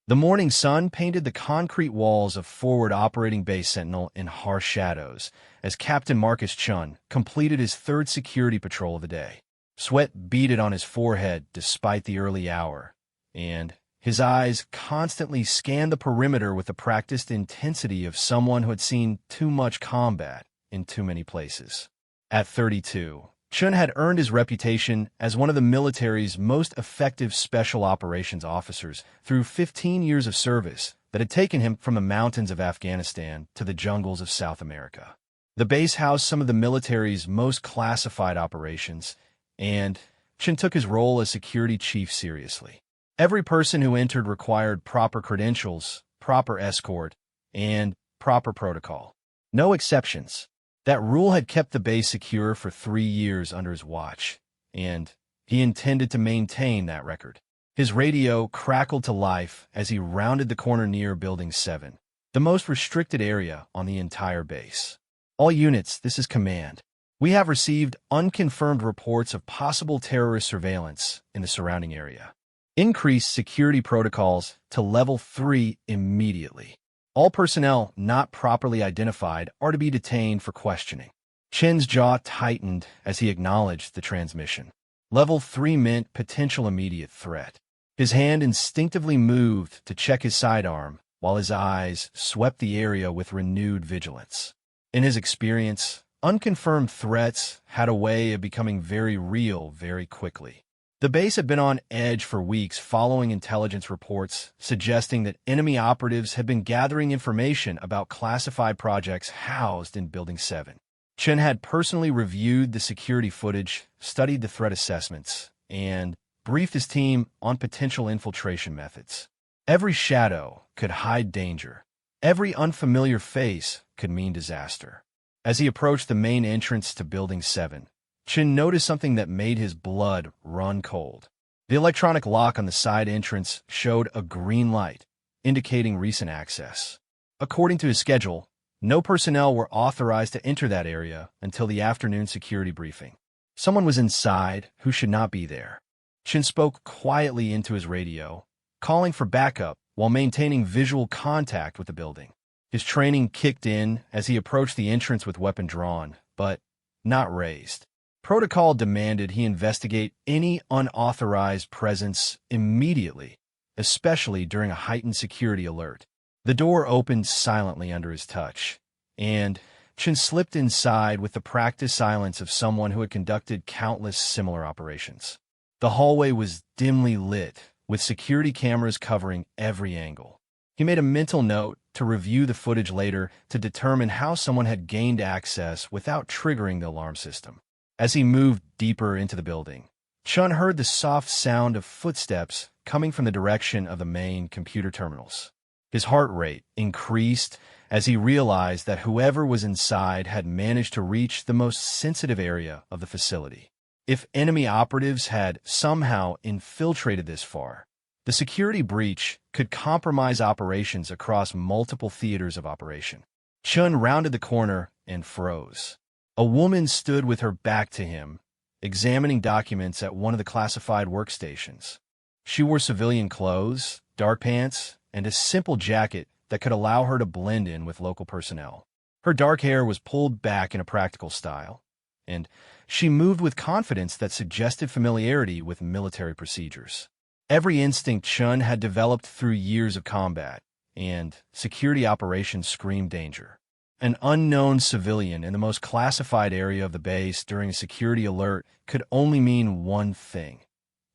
The morning sun painted the concrete walls of forward operating base Sentinel in harsh shadows as Captain Marcus Chun completed his third security patrol of the day. Sweat beaded on his forehead despite the early hour, and his eyes constantly scanned the perimeter with the practiced intensity of someone who had seen too much combat in too many places. At 32, Chun had earned his reputation as one of the military's most effective special operations officers through 15 years of service that had taken him from the mountains of Afghanistan to the jungles of South America. The base housed some of the military's most classified operations, and Chun took his role as security chief seriously. Every person who entered required proper credentials, proper escort, and proper protocol. No exceptions. That rule had kept the base secure for 3 years under his watch, and he intended to maintain that record. His radio crackled to life as he rounded the corner near Building 7, the most restricted area on the entire base. All units, this is command. We have received unconfirmed reports of possible terrorist surveillance in the surrounding area. Increase security protocols to Level 3 immediately. All personnel not properly identified are to be detained for questioning. Chen's jaw tightened as he acknowledged the transmission. Level 3 meant potential immediate threat. His hand instinctively moved to check his sidearm, while his eyes swept the area with renewed vigilance. In his experience, unconfirmed threats had a way of becoming very real very quickly. The base had been on edge for weeks following intelligence reports suggesting that enemy operatives had been gathering information about classified projects housed in Building 7. Chen had personally reviewed the security footage, studied the threat assessments, and briefed his team on potential infiltration methods. Every shadow could hide danger. Every unfamiliar face could mean disaster. As he approached the main entrance to Building 7, Chin noticed something that made his blood run cold. The electronic lock on the side entrance showed a green light, indicating recent access. According to his schedule, no personnel were authorized to enter that area until the afternoon security briefing. Someone was inside who should not be there. Chin spoke quietly into his radio, calling for backup while maintaining visual contact with the building. His training kicked in as he approached the entrance with weapon drawn, but not raised. Protocol demanded he investigate any unauthorized presence immediately, especially during a heightened security alert. The door opened silently under his touch, and Chin slipped inside with the practiced silence of someone who had conducted countless similar operations. The hallway was dimly lit, with security cameras covering every angle. He made a mental note to review the footage later to determine how someone had gained access without triggering the alarm system. As he moved deeper into the building, Chun heard the soft sound of footsteps coming from the direction of the main computer terminals. His heart rate increased as he realized that whoever was inside had managed to reach the most sensitive area of the facility. If enemy operatives had somehow infiltrated this far, the security breach could compromise operations across multiple theaters of operation. Chun rounded the corner and froze. A woman stood with her back to him, examining documents at one of the classified workstations. She wore civilian clothes, dark pants, and a simple jacket that could allow her to blend in with local personnel. Her dark hair was pulled back in a practical style, and she moved with confidence that suggested familiarity with military procedures. Every instinct Chun had developed through years of combat, and security operations screamed danger. An unknown civilian in the most classified area of the base during a security alert could only mean one thing: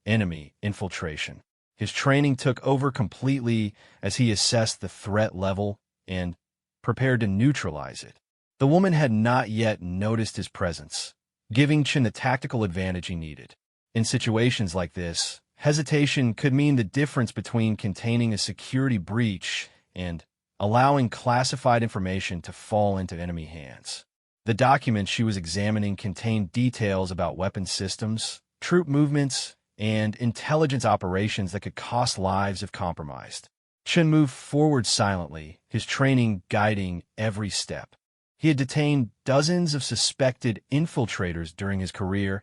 enemy infiltration. His training took over completely as he assessed the threat level and prepared to neutralize it. The woman had not yet noticed his presence, giving Chin the tactical advantage he needed. In situations like this, hesitation could mean the difference between containing a security breach and allowing classified information to fall into enemy hands. The documents she was examining contained details about weapon systems, troop movements, and intelligence operations that could cost lives if compromised. Chen moved forward silently, his training guiding every step. He had detained dozens of suspected infiltrators during his career,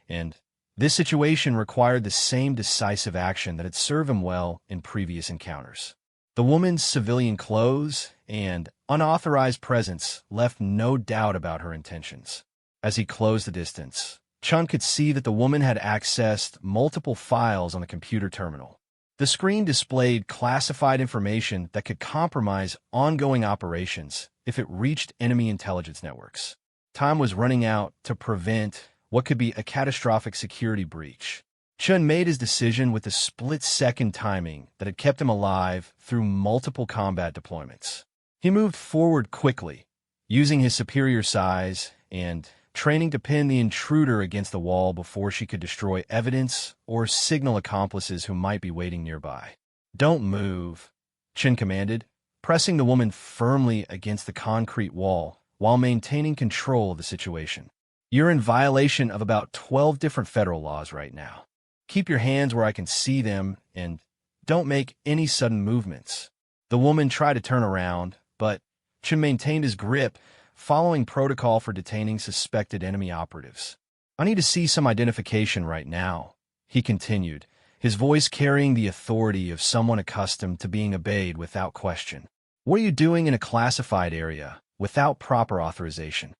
and This situation required the same decisive action that had served him well in previous encounters. The woman's civilian clothes and unauthorized presence left no doubt about her intentions. As he closed the distance, Chun could see that the woman had accessed multiple files on the computer terminal. The screen displayed classified information that could compromise ongoing operations if it reached enemy intelligence networks. Time was running out to prevent what could be a catastrophic security breach. Chun made his decision with the split-second timing that had kept him alive through multiple combat deployments. He moved forward quickly, using his superior size and training to pin the intruder against the wall before she could destroy evidence or signal accomplices who might be waiting nearby. "Don't move," Chun commanded, pressing the woman firmly against the concrete wall while maintaining control of the situation. "You're in violation of about 12 different federal laws right now. Keep your hands where I can see them and don't make any sudden movements." The woman tried to turn around, but Chun maintained his grip, following protocol for detaining suspected enemy operatives. "I need to see some identification right now," he continued, his voice carrying the authority of someone accustomed to being obeyed without question. "What are you doing in a classified area without proper authorization?"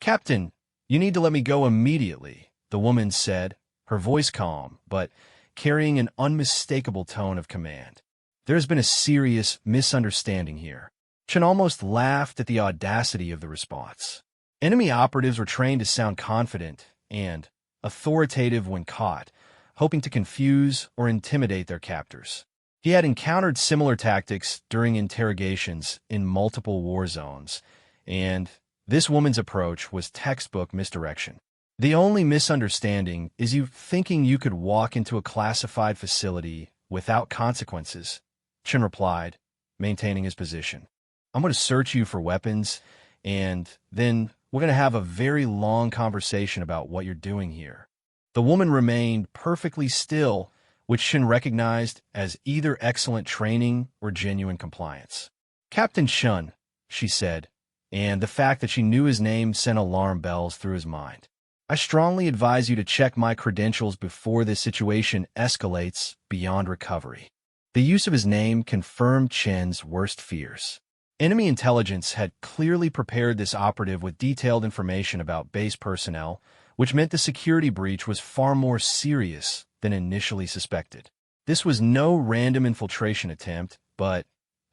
"Captain, you need to let me go immediately," the woman said, her voice calm, but carrying an unmistakable tone of command. "There has been a serious misunderstanding here." Chun almost laughed at the audacity of the response. Enemy operatives were trained to sound confident and authoritative when caught, hoping to confuse or intimidate their captors. He had encountered similar tactics during interrogations in multiple war zones, and this woman's approach was textbook misdirection. "The only misunderstanding is you thinking you could walk into a classified facility without consequences," Chun replied, maintaining his position. "I'm going to search you for weapons, and then we're going to have a very long conversation about what you're doing here." The woman remained perfectly still, which Chun recognized as either excellent training or genuine compliance. "Captain Chun," she said, and the fact that she knew his name sent alarm bells through his mind. "I strongly advise you to check my credentials before this situation escalates beyond recovery." The use of his name confirmed Chen's worst fears. Enemy intelligence had clearly prepared this operative with detailed information about base personnel, which meant the security breach was far more serious than initially suspected. This was no random infiltration attempt, but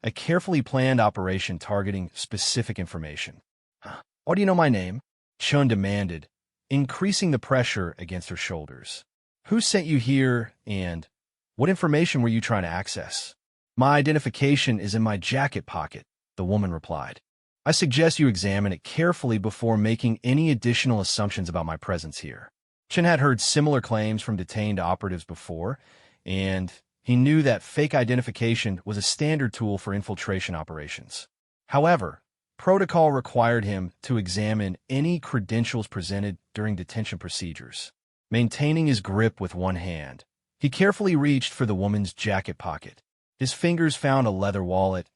a carefully planned operation targeting specific information. "Why do you know my name?" Chun demanded, increasing the pressure against her shoulders. "Who sent you here, and what information were you trying to access?" "My identification is in my jacket pocket," the woman replied. "I suggest you examine it carefully before making any additional assumptions about my presence here." Chen had heard similar claims from detained operatives before, and he knew that fake identification was a standard tool for infiltration operations. However, protocol required him to examine any credentials presented during detention procedures. Maintaining his grip with one hand, he carefully reached for the woman's jacket pocket. His fingers found a leather wallet,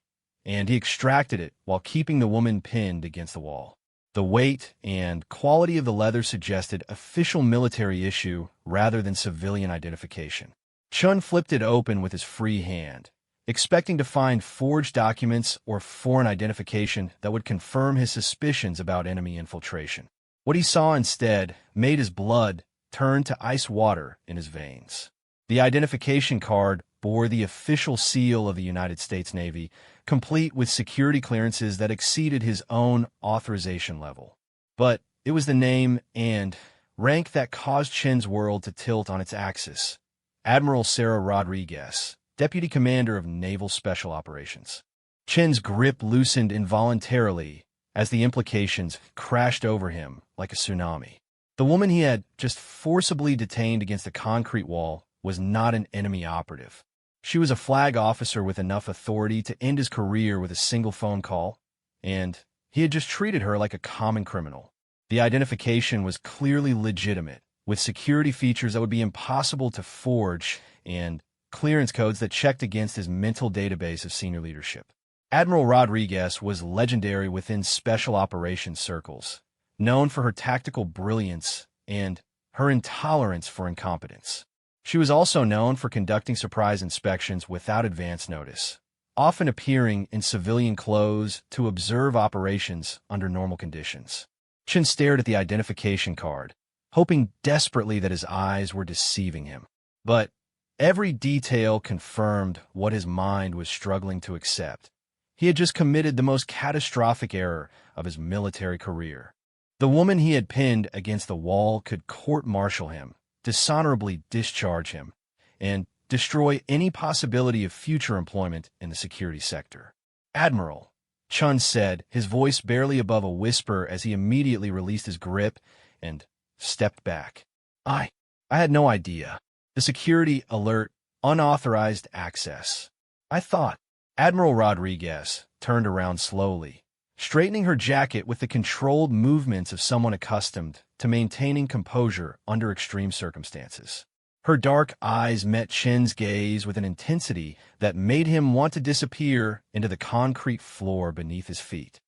and he extracted it while keeping the woman pinned against the wall. The weight and quality of the leather suggested official military issue rather than civilian identification. Chun flipped it open with his free hand, expecting to find forged documents or foreign identification that would confirm his suspicions about enemy infiltration. What he saw instead made his blood turn to ice water in his veins. The identification card bore the official seal of the United States Navy, complete with security clearances that exceeded his own authorization level. But it was the name and rank that caused Chen's world to tilt on its axis. Admiral Sarah Rodriguez, Deputy Commander of Naval Special Operations. Chen's grip loosened involuntarily as the implications crashed over him like a tsunami. The woman he had just forcibly detained against a concrete wall was not an enemy operative. She was a flag officer with enough authority to end his career with a single phone call, and he had just treated her like a common criminal. The identification was clearly legitimate, with security features that would be impossible to forge and clearance codes that checked against his mental database of senior leadership. Admiral Rodriguez was legendary within special operations circles, known for her tactical brilliance and her intolerance for incompetence. She was also known for conducting surprise inspections without advance notice, often appearing in civilian clothes to observe operations under normal conditions. Chen stared at the identification card, hoping desperately that his eyes were deceiving him. But every detail confirmed what his mind was struggling to accept. He had just committed the most catastrophic error of his military career. The woman he had pinned against the wall could court-martial him, dishonorably discharge him, and destroy any possibility of future employment in the security sector. "Admiral," Chun said, his voice barely above a whisper as he immediately released his grip and stepped back. I had no idea. The security alert, unauthorized access. I thought." Admiral Rodriguez turned around slowly, straightening her jacket with the controlled movements of someone accustomed to maintaining composure under extreme circumstances. Her dark eyes met Chen's gaze with an intensity that made him want to disappear into the concrete floor beneath his feet.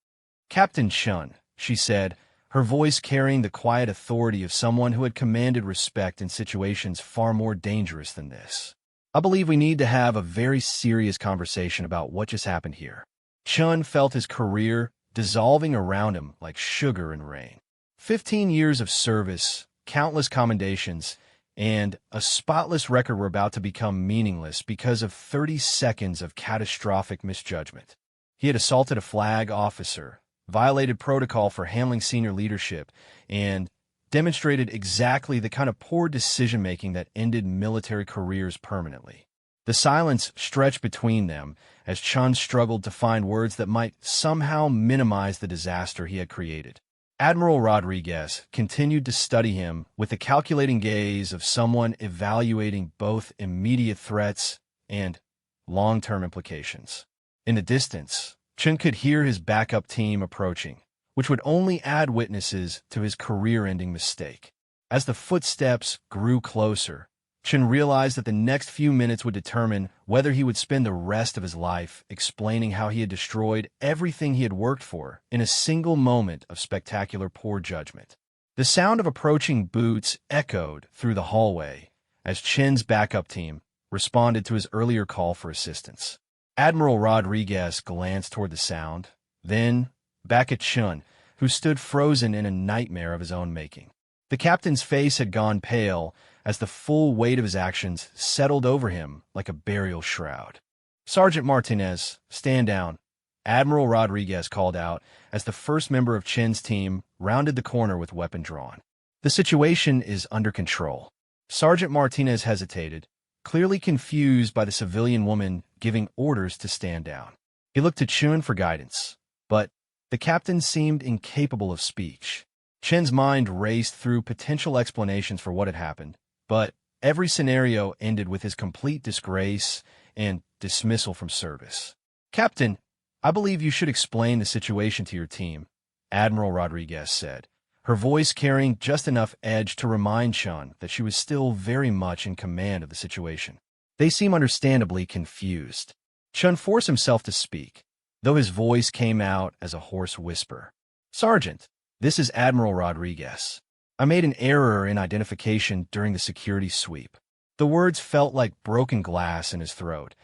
"Captain Chun," she said, her voice carrying the quiet authority of someone who had commanded respect in situations far more dangerous than this. "I believe we need to have a very serious conversation about what just happened here." Chun felt his career dissolving around him like sugar in rain. 15 years of service, countless commendations, and a spotless record were about to become meaningless because of 30 seconds of catastrophic misjudgment. He had assaulted a flag officer, violated protocol for handling senior leadership, and demonstrated exactly the kind of poor decision-making that ended military careers permanently. The silence stretched between them as Chun struggled to find words that might somehow minimize the disaster he had created. Admiral Rodriguez continued to study him with the calculating gaze of someone evaluating both immediate threats and long-term implications. In the distance, Chun could hear his backup team approaching, which would only add witnesses to his career-ending mistake. As the footsteps grew closer, Chun realized that the next few minutes would determine whether he would spend the rest of his life explaining how he had destroyed everything he had worked for in a single moment of spectacular poor judgment. The sound of approaching boots echoed through the hallway as Chen's backup team responded to his earlier call for assistance. Admiral Rodriguez glanced toward the sound, then back at Chun, who stood frozen in a nightmare of his own making. The captain's face had gone pale as the full weight of his actions settled over him like a burial shroud. "Sergeant Martinez, stand down," Admiral Rodriguez called out as the first member of Chen's team rounded the corner with weapon drawn. "The situation is under control." Sergeant Martinez hesitated, clearly confused by the civilian woman giving orders to stand down. He looked to Chun for guidance, but the captain seemed incapable of speech. Chen's mind raced through potential explanations for what had happened, but every scenario ended with his complete disgrace and dismissal from service. "Captain, I believe you should explain the situation to your team," Admiral Rodriguez said, her voice carrying just enough edge to remind Chun that she was still very much in command of the situation. They seemed understandably confused. Chun forced himself to speak, though his voice came out as a hoarse whisper. "Sergeant, this is Admiral Rodriguez. I made an error in identification during the security sweep." The words felt like broken glass in his throat,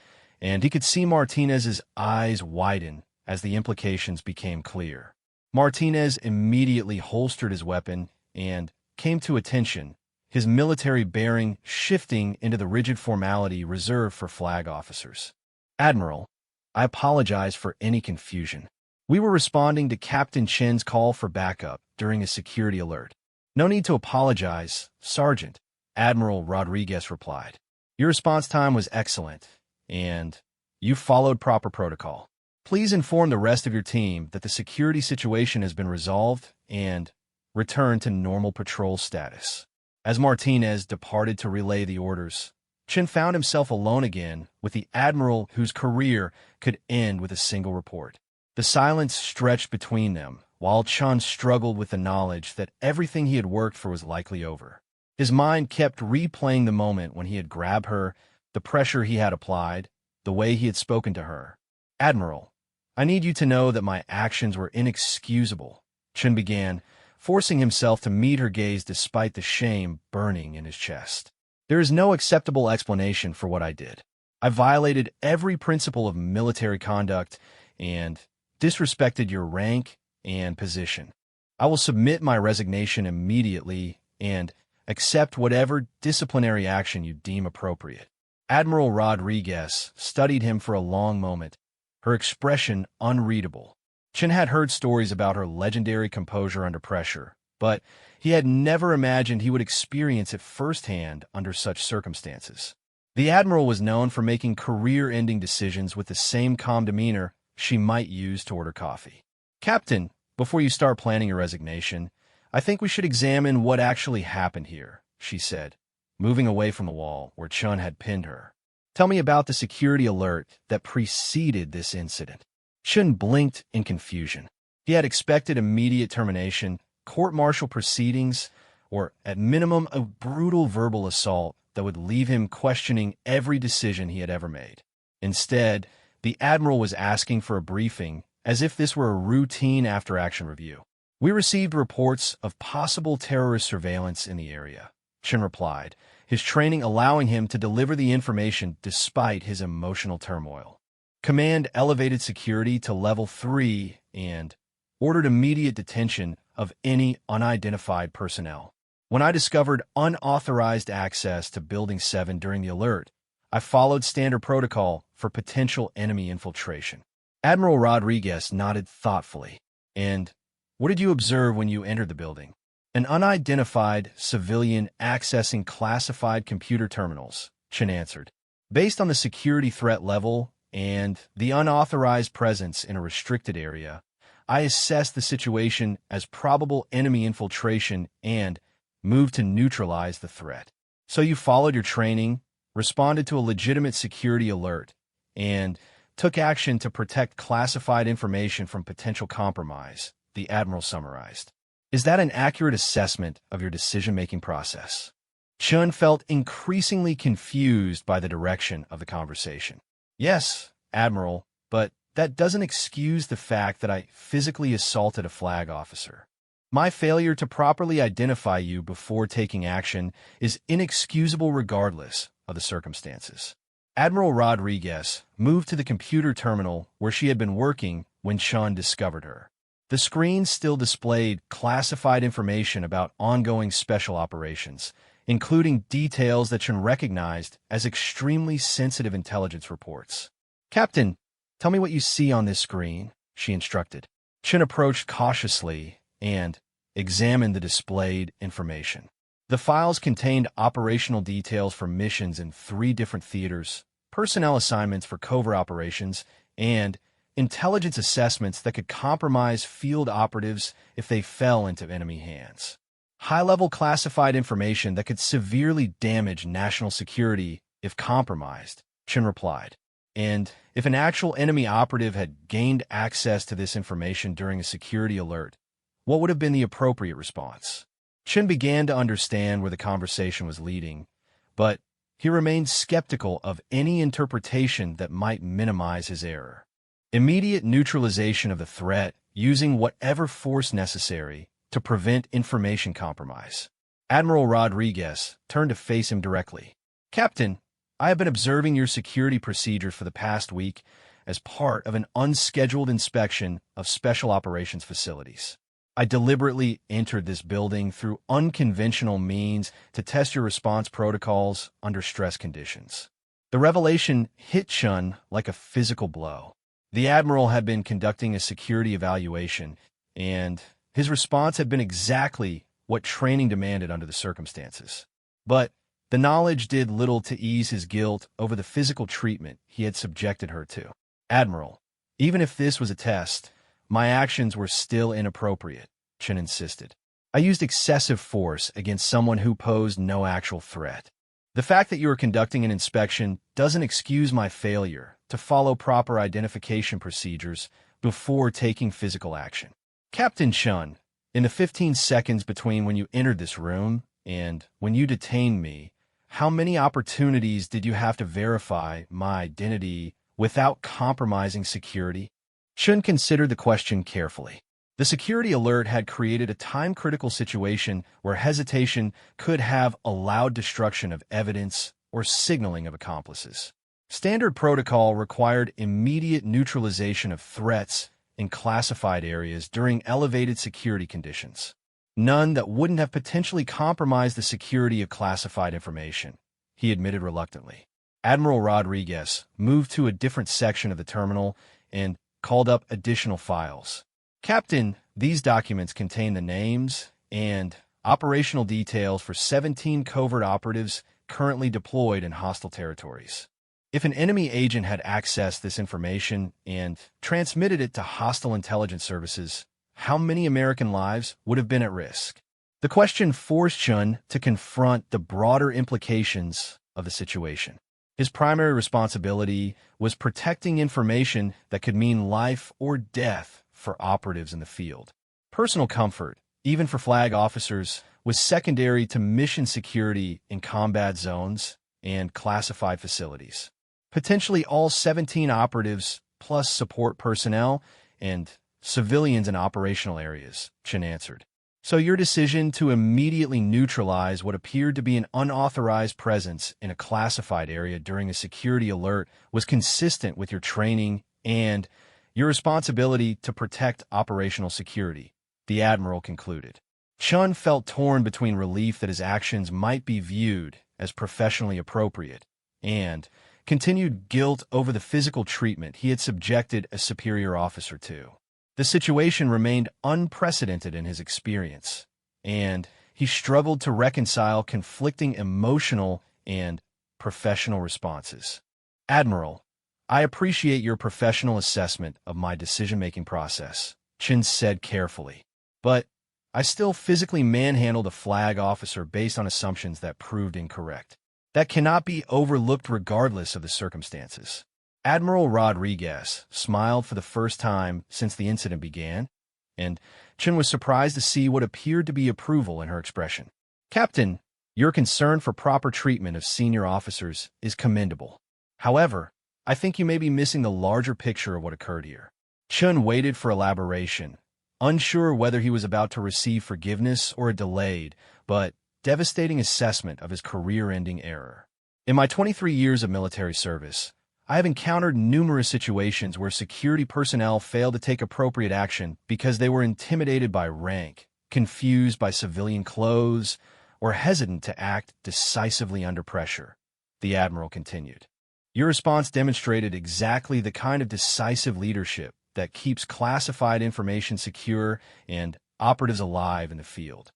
and he could see Martinez's eyes widen as the implications became clear. Martinez immediately holstered his weapon and came to attention, his military bearing shifting into the rigid formality reserved for flag officers. "Admiral, I apologize for any confusion. We were responding to Captain Chen's call for backup during a security alert." "No need to apologize, Sergeant," Admiral Rodriguez replied. "Your response time was excellent, and you followed proper protocol. Please inform the rest of your team that the security situation has been resolved and returned to normal patrol status." As Martinez departed to relay the orders, Chen found himself alone again with the admiral whose career could end with a single report. The silence stretched between them, while Chun struggled with the knowledge that everything he had worked for was likely over. His mind kept replaying the moment when he had grabbed her, the pressure he had applied, the way he had spoken to her. "Admiral, I need you to know that my actions were inexcusable," Chun began, forcing himself to meet her gaze despite the shame burning in his chest. There is no acceptable explanation for what I did. I violated every principle of military conduct and disrespected your rank and position. I will submit my resignation immediately and accept whatever disciplinary action you deem appropriate. Admiral Rodriguez studied him for a long moment, her expression unreadable. Chen had heard stories about her legendary composure under pressure, but he had never imagined he would experience it firsthand under such circumstances. The Admiral was known for making career-ending decisions with the same calm demeanor she might use to order coffee. "Captain, before you start planning your resignation, I think we should examine what actually happened here," she said, moving away from the wall where Chun had pinned her. "Tell me about the security alert that preceded this incident." Chun blinked in confusion. He had expected immediate termination, court-martial proceedings, or at minimum a brutal verbal assault that would leave him questioning every decision he had ever made. Instead, the Admiral was asking for a briefing as if this were a routine after-action review. "We received reports of possible terrorist surveillance in the area," Chen replied, his training allowing him to deliver the information despite his emotional turmoil. "Command elevated security to level 3 and ordered immediate detention of any unidentified personnel. When I discovered unauthorized access to Building 7 during the alert, I followed standard protocol for potential enemy infiltration." Admiral Rodriguez nodded thoughtfully. "And what did you observe when you entered the building?" "An unidentified civilian accessing classified computer terminals," Chen answered. "Based on the security threat level and the unauthorized presence in a restricted area, I assessed the situation as probable enemy infiltration and moved to neutralize the threat." "So you followed your training, responded to a legitimate security alert, and took action to protect classified information from potential compromise," the Admiral summarized. "Is that an accurate assessment of your decision-making process?" Chun felt increasingly confused by the direction of the conversation. "Yes, Admiral, but that doesn't excuse the fact that I physically assaulted a flag officer. My failure to properly identify you before taking action is inexcusable regardless of the circumstances." Admiral Rodriguez moved to the computer terminal where she had been working when Chun discovered her. The screen still displayed classified information about ongoing special operations, including details that Chun recognized as extremely sensitive intelligence reports. "Captain, tell me what you see on this screen," she instructed. Chun approached cautiously and examined the displayed information. The files contained operational details for missions in 3 different theaters, personnel assignments for covert operations, and intelligence assessments that could compromise field operatives if they fell into enemy hands. High-level classified information that could severely damage national security if compromised, Chen replied. And if an actual enemy operative had gained access to this information during a security alert, what would have been the appropriate response? Chen began to understand where the conversation was leading, but he remained skeptical of any interpretation that might minimize his error. Immediate neutralization of the threat using whatever force necessary to prevent information compromise. Admiral Rodriguez turned to face him directly. "Captain, I have been observing your security procedures for the past week as part of an unscheduled inspection of special operations facilities. I deliberately entered this building through unconventional means to test your response protocols under stress conditions." The revelation hit Chun like a physical blow. The Admiral had been conducting a security evaluation, and his response had been exactly what training demanded under the circumstances. But the knowledge did little to ease his guilt over the physical treatment he had subjected her to. "Admiral, even if this was a test, my actions were still inappropriate," Chen insisted. "I used excessive force against someone who posed no actual threat. The fact that you are conducting an inspection doesn't excuse my failure to follow proper identification procedures before taking physical action." "Captain Chun, in the 15 seconds between when you entered this room and when you detained me, how many opportunities did you have to verify my identity without compromising security?" Chun considered the question carefully. The security alert had created a time-critical situation where hesitation could have allowed destruction of evidence or signaling of accomplices. Standard protocol required immediate neutralization of threats in classified areas during elevated security conditions. None that wouldn't have potentially compromised the security of classified information, he admitted reluctantly. Admiral Rodriguez moved to a different section of the terminal and called up additional files. Captain, these documents contain the names and operational details for 17 covert operatives currently deployed in hostile territories. If an enemy agent had accessed this information and transmitted it to hostile intelligence services, how many American lives would have been at risk? The question forced Chun to confront the broader implications of the situation. His primary responsibility was protecting information that could mean life or death for operatives in the field. Personal comfort, even for flag officers, was secondary to mission security in combat zones and classified facilities. Potentially all 17 operatives, plus support personnel and civilians in operational areas, Chen answered. So your decision to immediately neutralize what appeared to be an unauthorized presence in a classified area during a security alert was consistent with your training and your responsibility to protect operational security, the Admiral concluded. Chun felt torn between relief that his actions might be viewed as professionally appropriate and continued guilt over the physical treatment he had subjected a superior officer to. The situation remained unprecedented in his experience, and he struggled to reconcile conflicting emotional and professional responses. Admiral, I appreciate your professional assessment of my decision-making process, Chin said carefully, but I still physically manhandled a flag officer based on assumptions that proved incorrect. That cannot be overlooked regardless of the circumstances. Admiral Rodriguez smiled for the first time since the incident began, and Chin was surprised to see what appeared to be approval in her expression. Captain, your concern for proper treatment of senior officers is commendable. However, I think you may be missing the larger picture of what occurred here. Chun waited for elaboration, unsure whether he was about to receive forgiveness or a delayed, but devastating assessment of his career-ending error. In my 23 years of military service, I have encountered numerous situations where security personnel failed to take appropriate action because they were intimidated by rank, confused by civilian clothes, or hesitant to act decisively under pressure, the Admiral continued. Your response demonstrated exactly the kind of decisive leadership that keeps classified information secure and operatives alive in the field.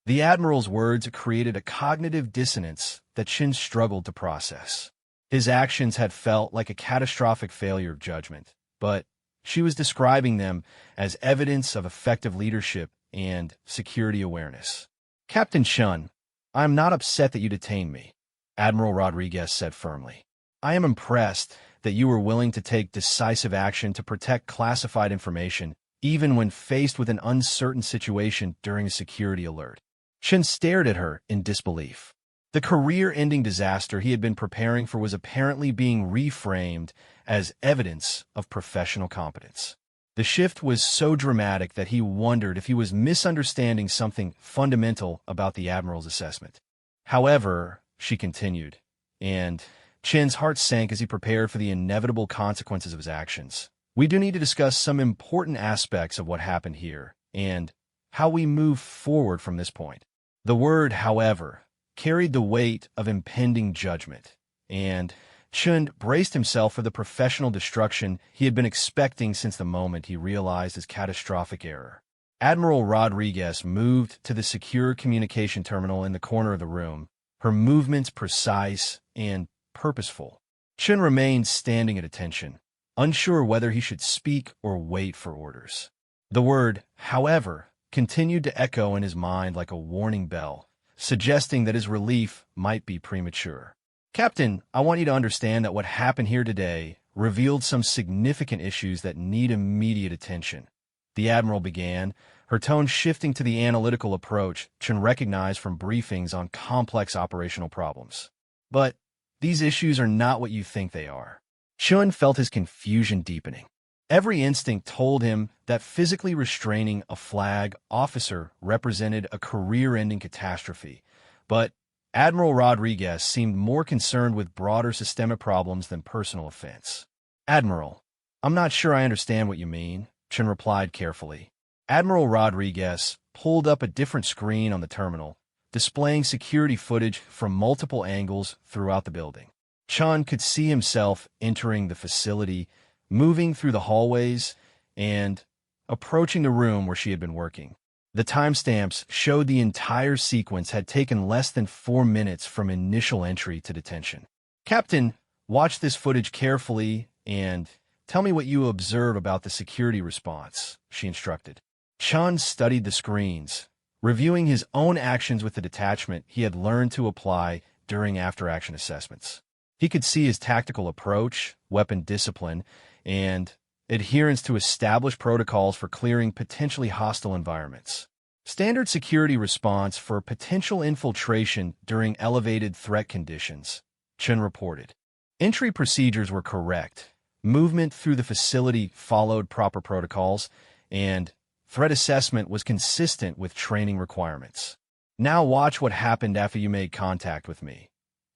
The Admiral's words created a cognitive dissonance that Chin struggled to process. His actions had felt like a catastrophic failure of judgment, but she was describing them as evidence of effective leadership and security awareness. Captain Chun, I am not upset that you detained me, Admiral Rodriguez said firmly. I am impressed that you were willing to take decisive action to protect classified information, even when faced with an uncertain situation during a security alert. Chen stared at her in disbelief. The career-ending disaster he had been preparing for was apparently being reframed as evidence of professional competence. The shift was so dramatic that he wondered if he was misunderstanding something fundamental about the Admiral's assessment. However, she continued, and Chen's heart sank as he prepared for the inevitable consequences of his actions. We do need to discuss some important aspects of what happened here and how we move forward from this point. The word, however, carried the weight of impending judgment, and Chun braced himself for the professional destruction he had been expecting since the moment he realized his catastrophic error. Admiral Rodriguez moved to the secure communication terminal in the corner of the room, her movements precise and purposeful. Chun remained standing at attention, unsure whether he should speak or wait for orders. The word, however, continued to echo in his mind like a warning bell, suggesting that his relief might be premature. Captain, I want you to understand that what happened here today revealed some significant issues that need immediate attention. The Admiral began, her tone shifting to the analytical approach Chun recognized from briefings on complex operational problems. But these issues are not what you think they are. Chun felt his confusion deepening. Every instinct told him that physically restraining a flag officer represented a career-ending catastrophe, but Admiral Rodriguez seemed more concerned with broader systemic problems than personal offense. "Admiral, I'm not sure I understand what you mean," Chen replied carefully. Admiral Rodriguez pulled up a different screen on the terminal, displaying security footage from multiple angles throughout the building. Chen could see himself entering the facility, moving through the hallways, and approaching the room where she had been working. The timestamps showed the entire sequence had taken less than 4 minutes from initial entry to detention. "Captain, watch this footage carefully and tell me what you observe about the security response," she instructed. Chen studied the screens, reviewing his own actions with the detachment he had learned to apply during after-action assessments. He could see his tactical approach, weapon discipline, and adherence to established protocols for clearing potentially hostile environments. Standard security response for potential infiltration during elevated threat conditions, Chen reported. Entry procedures were correct, movement through the facility followed proper protocols, and threat assessment was consistent with training requirements. "Now watch what happened after you made contact with me,"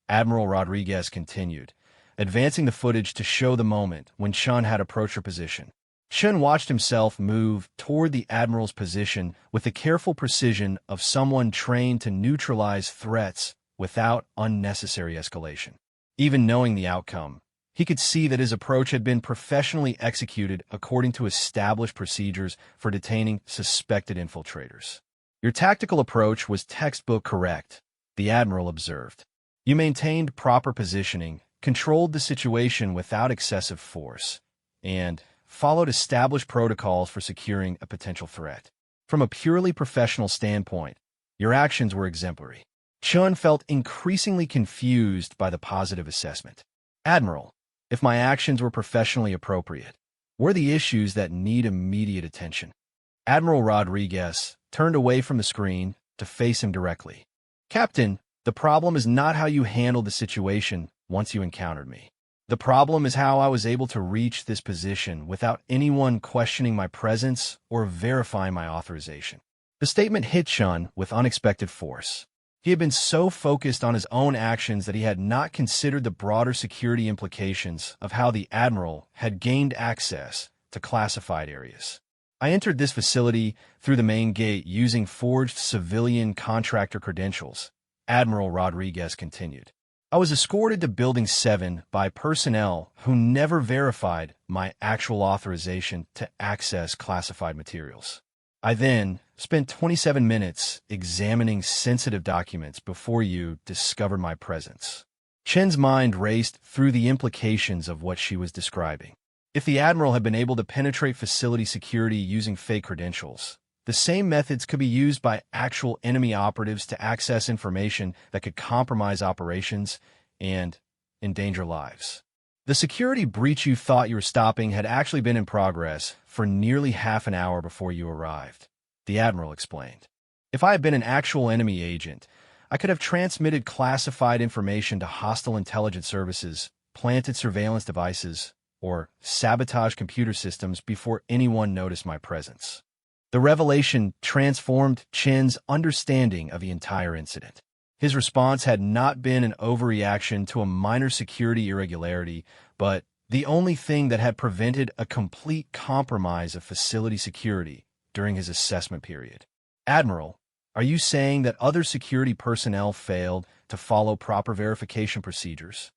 Admiral Rodriguez continued, advancing the footage to show the moment when Chen had approached her position. Chen watched himself move toward the Admiral's position with the careful precision of someone trained to neutralize threats without unnecessary escalation. Even knowing the outcome, he could see that his approach had been professionally executed according to established procedures for detaining suspected infiltrators. "Your tactical approach was textbook correct," the Admiral observed. "You maintained proper positioning, controlled the situation without excessive force, and followed established protocols for securing a potential threat. From a purely professional standpoint, your actions were exemplary." Chen felt increasingly confused by the positive assessment. "Admiral, if my actions were professionally appropriate, what are the issues that need immediate attention?" Admiral Rodriguez turned away from the screen to face him directly. "Captain, the problem is not how you handled the situation once you encountered me. The problem is how I was able to reach this position without anyone questioning my presence or verifying my authorization." The statement hit Chen with unexpected force. He had been so focused on his own actions that he had not considered the broader security implications of how the Admiral had gained access to classified areas. "I entered this facility through the main gate using forged civilian contractor credentials," Admiral Rodriguez continued. "I was escorted to Building 7 by personnel who never verified my actual authorization to access classified materials. I then spent 27 minutes examining sensitive documents before you discovered my presence." Chen's mind raced through the implications of what she was describing. If the Admiral had been able to penetrate facility security using fake credentials, the same methods could be used by actual enemy operatives to access information that could compromise operations and endanger lives. "The security breach you thought you were stopping had actually been in progress for nearly half an hour before you arrived," the Admiral explained. "If I had been an actual enemy agent, I could have transmitted classified information to hostile intelligence services, planted surveillance devices, or sabotaged computer systems before anyone noticed my presence." The revelation transformed Chen's understanding of the entire incident. His response had not been an overreaction to a minor security irregularity, but the only thing that had prevented a complete compromise of facility security during his assessment period. "Admiral, are you saying that other security personnel failed to follow proper verification procedures?"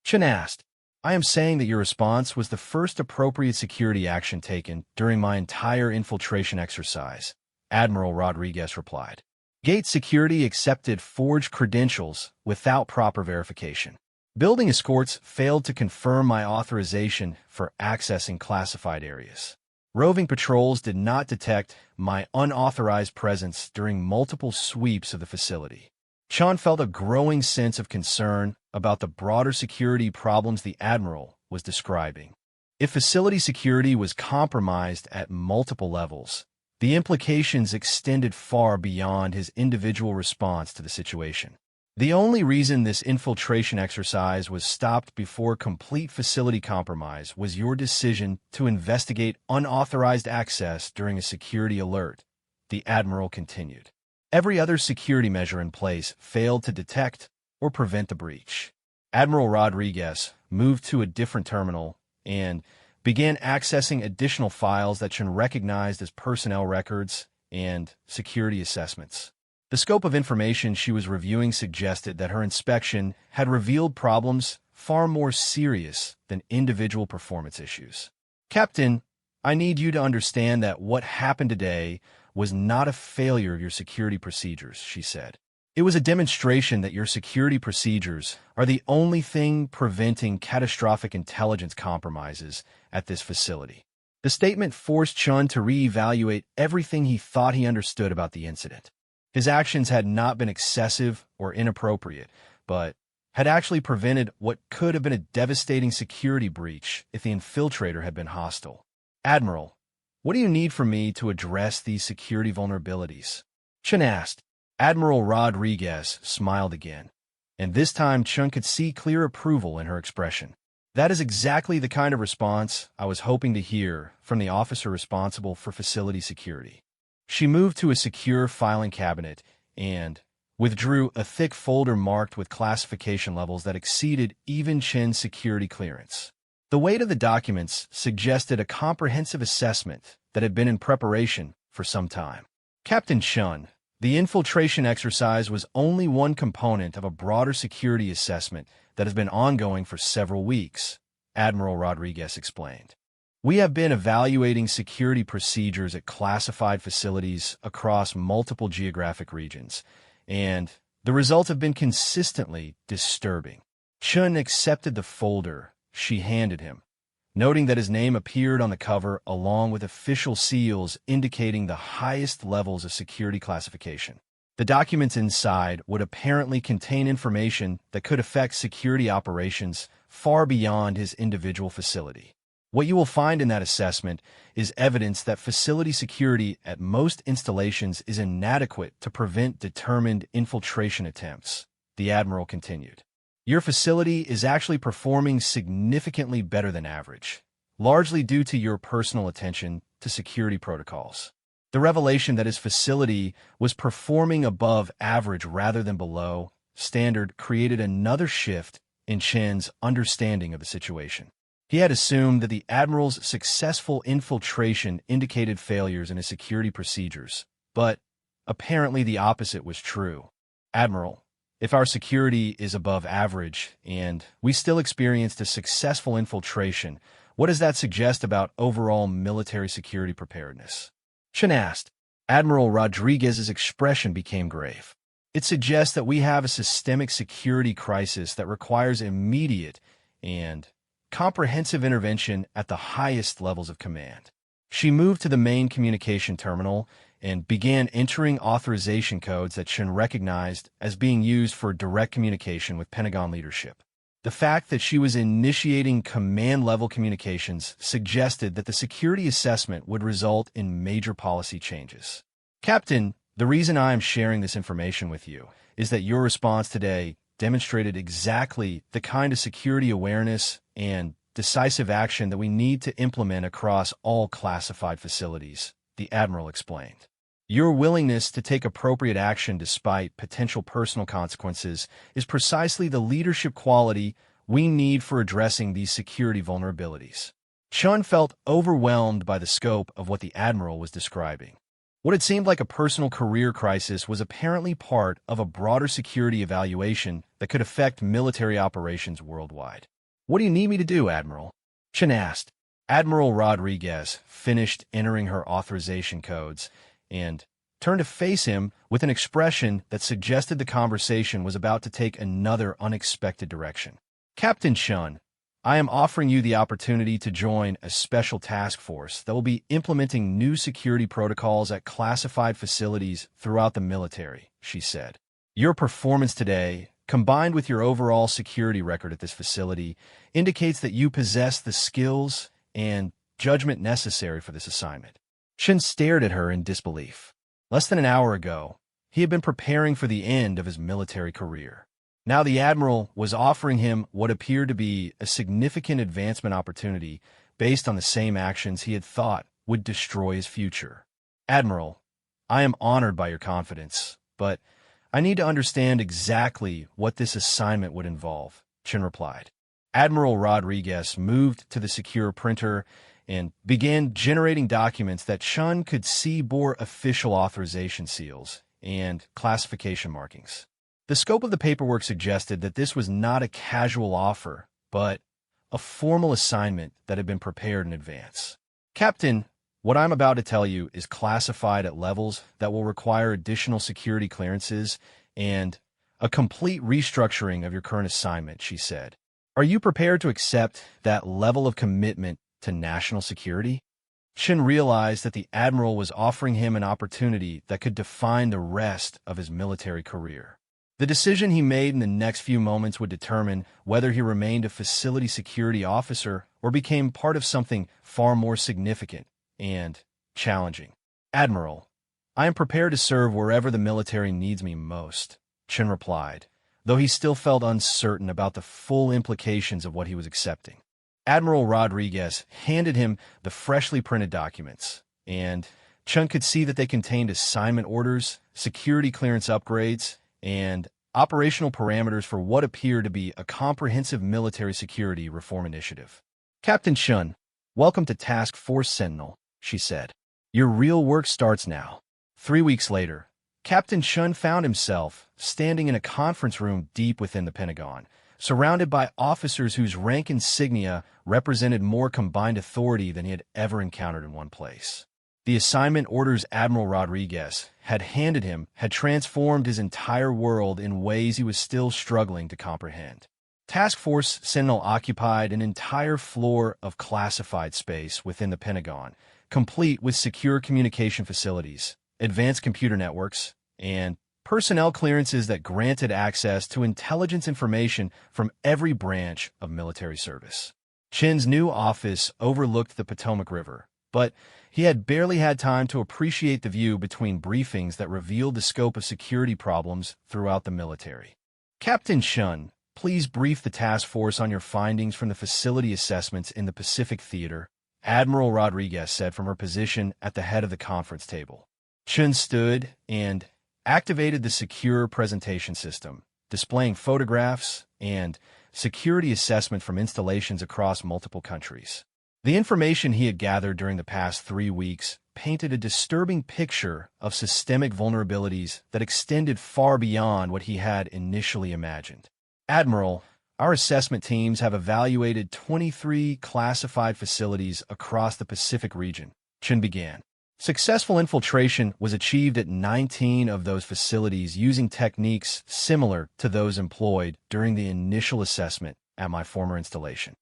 Chen asked. "I am saying that your response was the first appropriate security action taken during my entire infiltration exercise," Admiral Rodriguez replied. "Gate security accepted forged credentials without proper verification. Building escorts failed to confirm my authorization for accessing classified areas. Roving patrols did not detect my unauthorized presence during multiple sweeps of the facility." Chen felt a growing sense of concern about the broader security problems the Admiral was describing. If facility security was compromised at multiple levels, the implications extended far beyond his individual response to the situation. The only reason this infiltration exercise was stopped before complete facility compromise was your decision to investigate unauthorized access during a security alert, the Admiral continued. Every other security measure in place failed to detect or prevent the breach. Admiral Rodriguez moved to a different terminal and began accessing additional files that Chen recognized as personnel records and security assessments. The scope of information she was reviewing suggested that her inspection had revealed problems far more serious than individual performance issues. Captain, I need you to understand that what happened today was not a failure of your security procedures, she said. It was a demonstration that your security procedures are the only thing preventing catastrophic intelligence compromises at this facility. The statement forced Chun to reevaluate everything he thought he understood about the incident. His actions had not been excessive or inappropriate, but had actually prevented what could have been a devastating security breach if the infiltrator had been hostile. Admiral, what do you need from me to address these security vulnerabilities? Chun asked. Admiral Rodriguez smiled again, and this time Chun could see clear approval in her expression. That is exactly the kind of response I was hoping to hear from the officer responsible for facility security. She moved to a secure filing cabinet and withdrew a thick folder marked with classification levels that exceeded even Chen's security clearance. The weight of the documents suggested a comprehensive assessment that had been in preparation for some time. Captain Chun, the infiltration exercise was only one component of a broader security assessment that has been ongoing for several weeks, Admiral Rodriguez explained. We have been evaluating security procedures at classified facilities across multiple geographic regions, and the results have been consistently disturbing. Chun accepted the folder she handed him, noting that his name appeared on the cover along with official seals indicating the highest levels of security classification. The documents inside would apparently contain information that could affect security operations far beyond his individual facility. What you will find in that assessment is evidence that facility security at most installations is inadequate to prevent determined infiltration attempts, the Admiral continued. Your facility is actually performing significantly better than average, largely due to your personal attention to security protocols. The revelation that his facility was performing above average rather than below standard created another shift in Chen's understanding of the situation. He had assumed that the Admiral's successful infiltration indicated failures in his security procedures, but apparently the opposite was true. Admiral, if our security is above average and we still experienced a successful infiltration, what does that suggest about overall military security preparedness? Chen asked. Admiral Rodriguez's expression became grave. It suggests that we have a systemic security crisis that requires immediate and comprehensive intervention at the highest levels of command. She moved to the main communication terminal and began entering authorization codes that Chen recognized as being used for direct communication with Pentagon leadership. The fact that she was initiating command-level communications suggested that the security assessment would result in major policy changes. Captain, the reason I am sharing this information with you is that your response today demonstrated exactly the kind of security awareness and decisive action that we need to implement across all classified facilities, the Admiral explained. Your willingness to take appropriate action despite potential personal consequences is precisely the leadership quality we need for addressing these security vulnerabilities. Chun felt overwhelmed by the scope of what the Admiral was describing. What had seemed like a personal career crisis was apparently part of a broader security evaluation that could affect military operations worldwide. What do you need me to do, Admiral? Chen asked. Admiral Rodriguez finished entering her authorization codes and turned to face him with an expression that suggested the conversation was about to take another unexpected direction. Captain Chun, I am offering you the opportunity to join a special task force that will be implementing new security protocols at classified facilities throughout the military, she said. Your performance today, combined with your overall security record at this facility, indicates that you possess the skills and judgment necessary for this assignment. Chen stared at her in disbelief. Less than an hour ago, he had been preparing for the end of his military career. Now the admiral was offering him what appeared to be a significant advancement opportunity based on the same actions he had thought would destroy his future. "Admiral, I am honored by your confidence, but I need to understand exactly what this assignment would involve," Chen replied. Admiral Rodriguez moved to the secure printer and began generating documents that Chen could see bore official authorization seals and classification markings. The scope of the paperwork suggested that this was not a casual offer, but a formal assignment that had been prepared in advance. "Captain, what I'm about to tell you is classified at levels that will require additional security clearances and a complete restructuring of your current assignment," she said. "Are you prepared to accept that level of commitment to national security?" Chen realized that the admiral was offering him an opportunity that could define the rest of his military career. The decision he made in the next few moments would determine whether he remained a facility security officer or became part of something far more significant and challenging. "Admiral, I am prepared to serve wherever the military needs me most," Chen replied, though he still felt uncertain about the full implications of what he was accepting. Admiral Rodriguez handed him the freshly printed documents, and Chen could see that they contained assignment orders, security clearance upgrades, and operational parameters for what appeared to be a comprehensive military security reform initiative. "Captain Chen, welcome to Task Force Sentinel," she said. "Your real work starts now." 3 weeks later, Captain Chen found himself standing in a conference room deep within the Pentagon, surrounded by officers whose rank insignia represented more combined authority than he had ever encountered in one place. The assignment orders Admiral Rodriguez had handed him had transformed his entire world in ways he was still struggling to comprehend. Task Force Sentinel occupied an entire floor of classified space within the Pentagon, complete with secure communication facilities, advanced computer networks, and personnel clearances that granted access to intelligence information from every branch of military service. Chen's new office overlooked the Potomac River, but he had barely had time to appreciate the view between briefings that revealed the scope of security problems throughout the military. "Captain Chen, please brief the task force on your findings from the facility assessments in the Pacific Theater," Admiral Rodriguez said from her position at the head of the conference table. Chen stood and activated the secure presentation system, displaying photographs and security assessment from installations across multiple countries. The information he had gathered during the past 3 weeks painted a disturbing picture of systemic vulnerabilities that extended far beyond what he had initially imagined. "Admiral, our assessment teams have evaluated 23 classified facilities across the Pacific region," Chen began. "Successful infiltration was achieved at 19 of those facilities using techniques similar to those employed during the initial assessment at my former installation."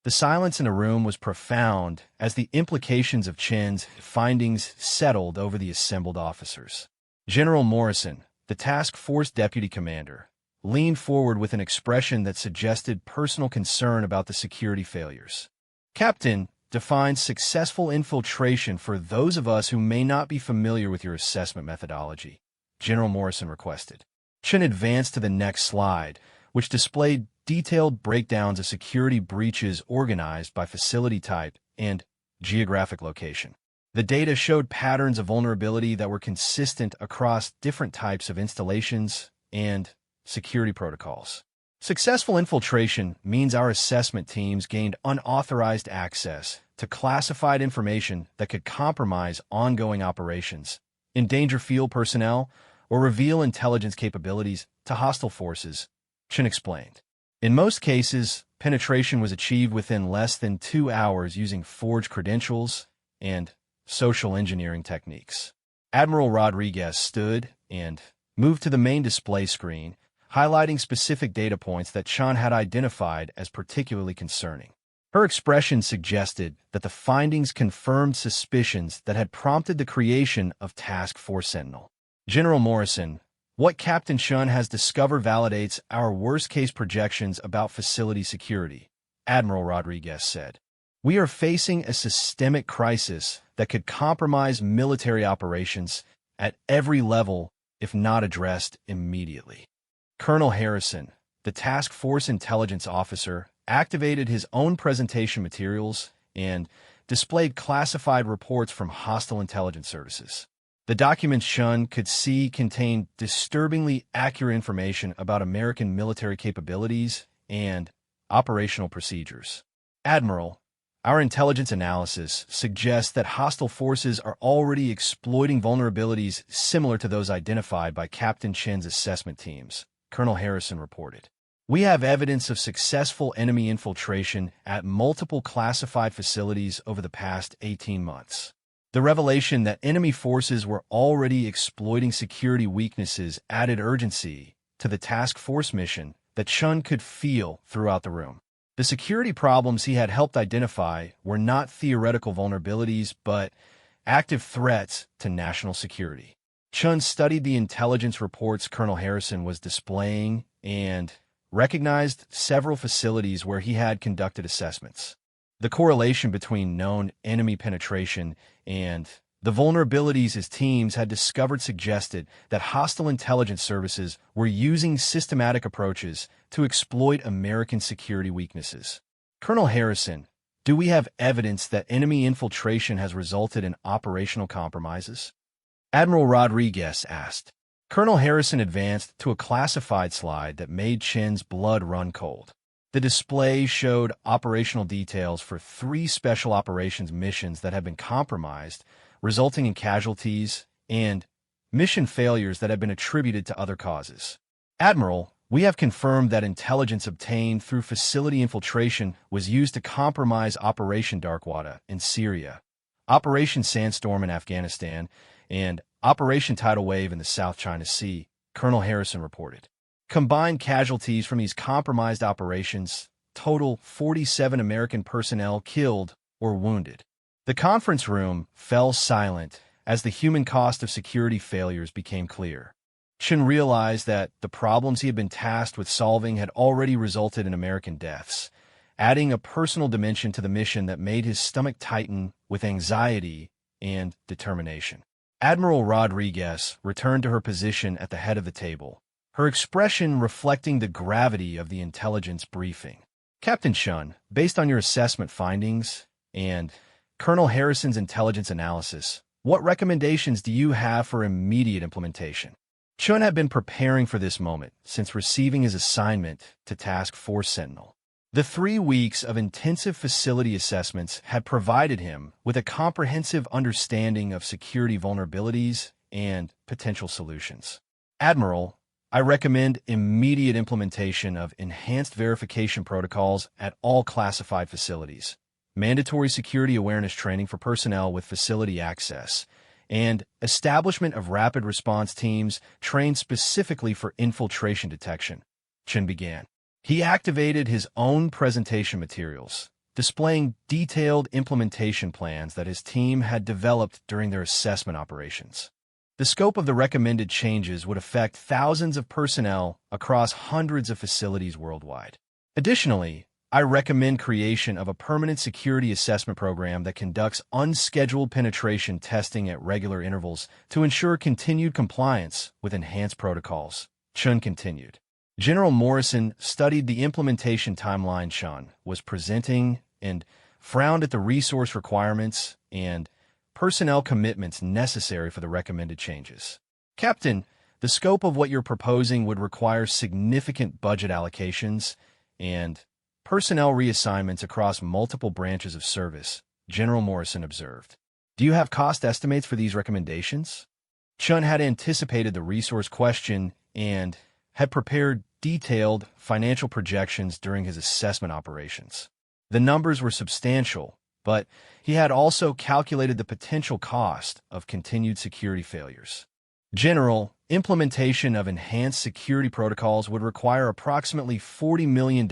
The silence in the room was profound as the implications of Chen's findings settled over the assembled officers. General Morrison, the task force deputy commander, leaned forward with an expression that suggested personal concern about the security failures. "Captain, define successful infiltration for those of us who may not be familiar with your assessment methodology," General Morrison requested. Chen advanced to the next slide, which displayed detailed breakdowns of security breaches organized by facility type and geographic location. The data showed patterns of vulnerability that were consistent across different types of installations and security protocols. Successful infiltration means our assessment teams gained unauthorized access to classified information that could compromise ongoing operations, endanger field personnel, or reveal intelligence capabilities to hostile forces, Chen explained. In most cases, penetration was achieved within less than 2 hours using forged credentials and social engineering techniques. Admiral Rodriguez stood and moved to the main display screen, highlighting specific data points that Chen had identified as particularly concerning. Her expression suggested that the findings confirmed suspicions that had prompted the creation of Task Force Sentinel. "General Morrison, what Captain Chen has discovered validates our worst-case projections about facility security," Admiral Rodriguez said. "We are facing a systemic crisis that could compromise military operations at every level if not addressed immediately." Colonel Harrison, the task force intelligence officer activated his own presentation materials and displayed classified reports from hostile intelligence services. The documents Chun could see contained disturbingly accurate information about American military capabilities and operational procedures. Admiral, our intelligence analysis suggests that hostile forces are already exploiting vulnerabilities similar to those identified by Captain Chen's assessment teams, Colonel Harrison reported. We have evidence of successful enemy infiltration at multiple classified facilities over the past 18 months. The revelation that enemy forces were already exploiting security weaknesses added urgency to the task force mission that Chun could feel throughout the room. The security problems he had helped identify were not theoretical vulnerabilities, but active threats to national security. Chun studied the intelligence reports Colonel Harrison was displaying and recognized several facilities where he had conducted assessments. The correlation between known enemy penetration and the vulnerabilities his teams had discovered suggested that hostile intelligence services were using systematic approaches to exploit American security weaknesses. Colonel Harrison, do we have evidence that enemy infiltration has resulted in operational compromises? Admiral Rodriguez asked. Colonel Harrison advanced to a classified slide that made Chen's blood run cold. The display showed operational details for 3 special operations missions that had been compromised, resulting in casualties and mission failures that have been attributed to other causes. Admiral, we have confirmed that intelligence obtained through facility infiltration was used to compromise Operation Darkwater in Syria, Operation Sandstorm in Afghanistan, and Operation Tidal Wave in the South China Sea, Colonel Harrison reported. Combined casualties from these compromised operations total 47 American personnel killed or wounded. The conference room fell silent as the human cost of security failures became clear. Chen realized that the problems he had been tasked with solving had already resulted in American deaths, adding a personal dimension to the mission that made his stomach tighten with anxiety and determination. Admiral Rodriguez returned to her position at the head of the table, her expression reflecting the gravity of the intelligence briefing. Captain Chun, based on your assessment findings and Colonel Harrison's intelligence analysis, what recommendations do you have for immediate implementation? Chun had been preparing for this moment since receiving his assignment to Task Force Sentinel. The 3 weeks of intensive facility assessments had provided him with a comprehensive understanding of security vulnerabilities and potential solutions. Admiral, I recommend immediate implementation of enhanced verification protocols at all classified facilities, mandatory security awareness training for personnel with facility access, and establishment of rapid response teams trained specifically for infiltration detection. Chen began. He activated his own presentation materials, displaying detailed implementation plans that his team had developed during their assessment operations. The scope of the recommended changes would affect thousands of personnel across hundreds of facilities worldwide. Additionally, I recommend creation of a permanent security assessment program that conducts unscheduled penetration testing at regular intervals to ensure continued compliance with enhanced protocols. Chun continued. General Morrison studied the implementation timeline Chun was presenting and frowned at the resource requirements and personnel commitments necessary for the recommended changes. Captain, the scope of what you're proposing would require significant budget allocations and personnel reassignments across multiple branches of service, General Morrison observed. Do you have cost estimates for these recommendations? Chun had anticipated the resource question and had prepared detailed financial projections during his assessment operations. The numbers were substantial, but he had also calculated the potential cost of continued security failures. General, implementation of enhanced security protocols would require approximately $40 million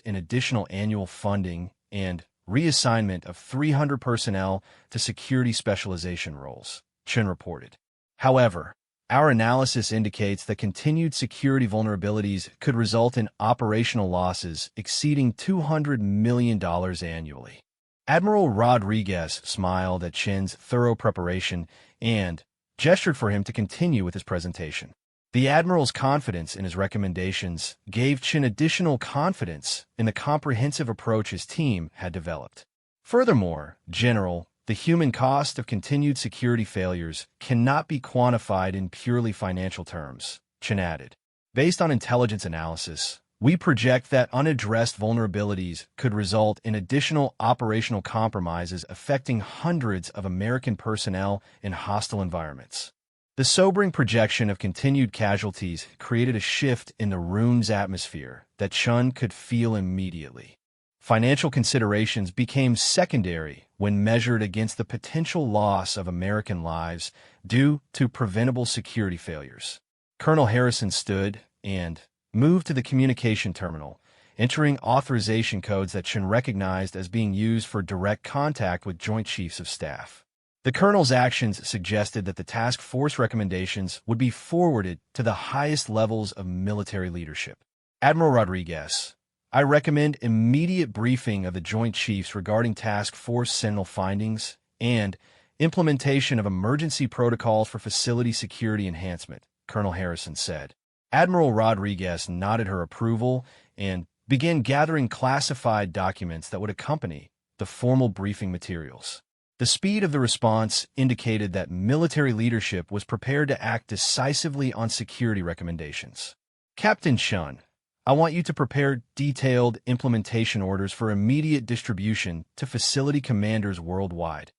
in additional annual funding and reassignment of 300 personnel to security specialization roles, Chen reported. However, our analysis indicates that continued security vulnerabilities could result in operational losses exceeding $200 million annually. Admiral Rodriguez smiled at Chen's thorough preparation and gestured for him to continue with his presentation. The admiral's confidence in his recommendations gave Chin additional confidence in the comprehensive approach his team had developed. Furthermore, General, the human cost of continued security failures cannot be quantified in purely financial terms, Chin added. Based on intelligence analysis, we project that unaddressed vulnerabilities could result in additional operational compromises affecting hundreds of American personnel in hostile environments. The sobering projection of continued casualties created a shift in the room's atmosphere that Chun could feel immediately. Financial considerations became secondary when measured against the potential loss of American lives due to preventable security failures. Colonel Harrison stood and moved to the communication terminal, entering authorization codes that Chun recognized as being used for direct contact with Joint Chiefs of Staff. The colonel's actions suggested that the task force recommendations would be forwarded to the highest levels of military leadership. Admiral Rodriguez, I recommend immediate briefing of the Joint Chiefs regarding Task Force Sentinel findings and implementation of emergency protocols for facility security enhancement, Colonel Harrison said. Admiral Rodriguez nodded her approval and began gathering classified documents that would accompany the formal briefing materials. The speed of the response indicated that military leadership was prepared to act decisively on security recommendations. Captain Chun, I want you to prepare detailed implementation orders for immediate distribution to facility commanders worldwide,